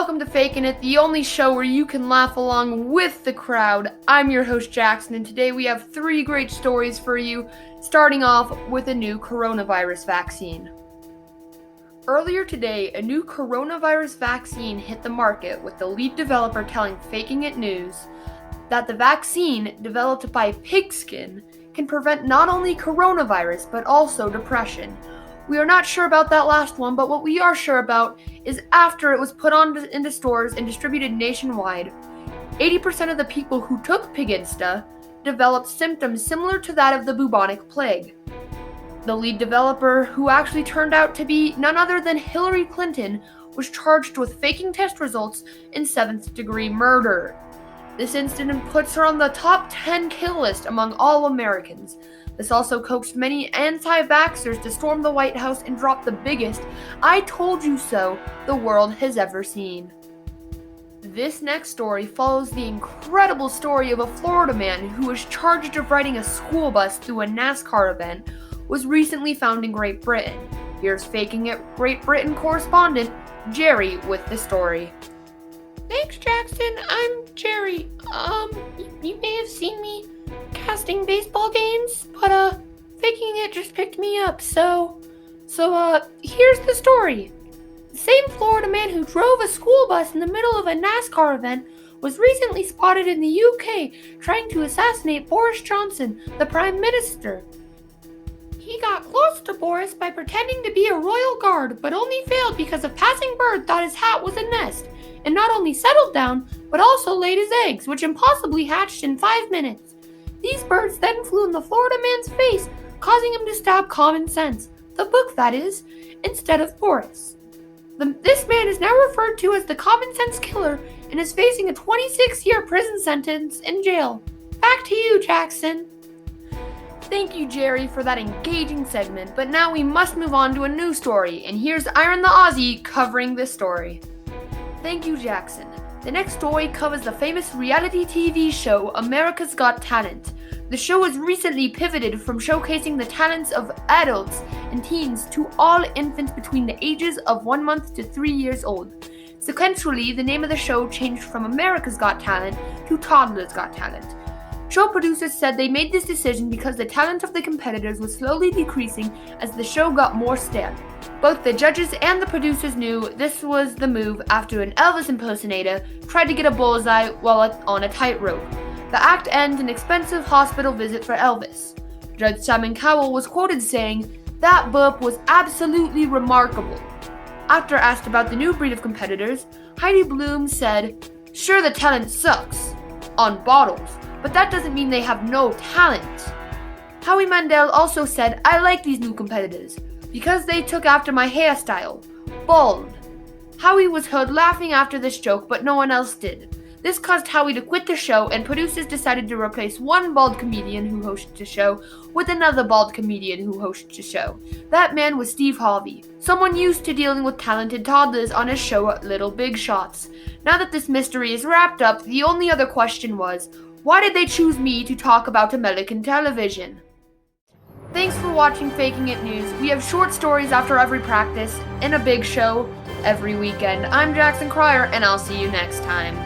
Welcome to Fakin It, the only show where you can laugh along with the crowd. I'm your host Jackson, and today we have 3 great stories for you, starting off with a new coronavirus vaccine. Earlier today, a new coronavirus vaccine hit the market, with the lead developer telling Fakin It News that the vaccine, developed by pigskin, can prevent not only coronavirus but also depression. We are not sure about that last one, but what we are sure about is after it was put into stores and distributed nationwide, 80% of the people who took Piginsta developed symptoms similar to that of the bubonic plague. The lead developer, who actually turned out to be none other than Hillary Clinton, was charged with faking test results and 7th-degree murder. This incident puts her on the top 10 kill list among all Americans. This also coaxed many anti-vaxxers to storm the White House and drop the biggest "I told you so" the world has ever seen. This next story follows the incredible story of a Florida man who was charged of riding a school bus through a NASCAR event was recently found in Great Britain. Here's Faking It Great Britain correspondent Jerry with the story. Thanks, Jackson. I'm Jerry. You may have seen me casting baseball games, but Faking It just picked me up. So here's the story. The same Florida man who drove a school bus in the middle of a NASCAR event was recently spotted in the UK trying to assassinate Boris Johnson, the Prime Minister. He got close to Boris by pretending to be a royal guard, but only failed because a passing bird thought his hat was a nest, and not only settled down, but also laid his eggs, which impossibly hatched in 5 minutes. These birds then flew in the Florida man's face, causing him to stab common sense, the book that is, instead of Boris. This man is now referred to as the common sense killer and is facing a 26-year prison sentence in jail. Back to you, Jackson. Thank you, Jerry, for that engaging segment, but now we must move on to a new story, and here's Iron the Aussie covering this story. Thank you, Jackson. The next story covers the famous reality TV show America's Got Talent. The show has recently pivoted from showcasing the talents of adults and teens to all infants between the ages of 1 month to 3 years old. Sequentially, the name of the show changed from America's Got Talent to Toddler's Got Talent. Show producers said they made this decision because the talent of the competitors was slowly decreasing as the show got more stale. Both the judges and the producers knew this was the move after an Elvis impersonator tried to get a bullseye while on a tightrope. The act ended an expensive hospital visit for Elvis. Judge Simon Cowell was quoted saying, "That burp was absolutely remarkable." After asked about the new breed of competitors, Heidi Bloom said, "Sure, the talent sucks on bottles, but that doesn't mean they have no talent." Howie Mandel also said, "I like these new competitors because they took after my hairstyle, bald." Howie was heard laughing after this joke, but no one else did. This caused Howie to quit the show, and producers decided to replace one bald comedian who hosted the show with another bald comedian who hosted the show. That man was Steve Harvey, someone used to dealing with talented toddlers on his show Little Big Shots. Now that this mystery is wrapped up, the only other question was, why did they choose me to talk about American television? Thanks for watching Faking It News. We have short stories after every practice and a big show every weekend. I'm Jackson Cryer, and I'll see you next time.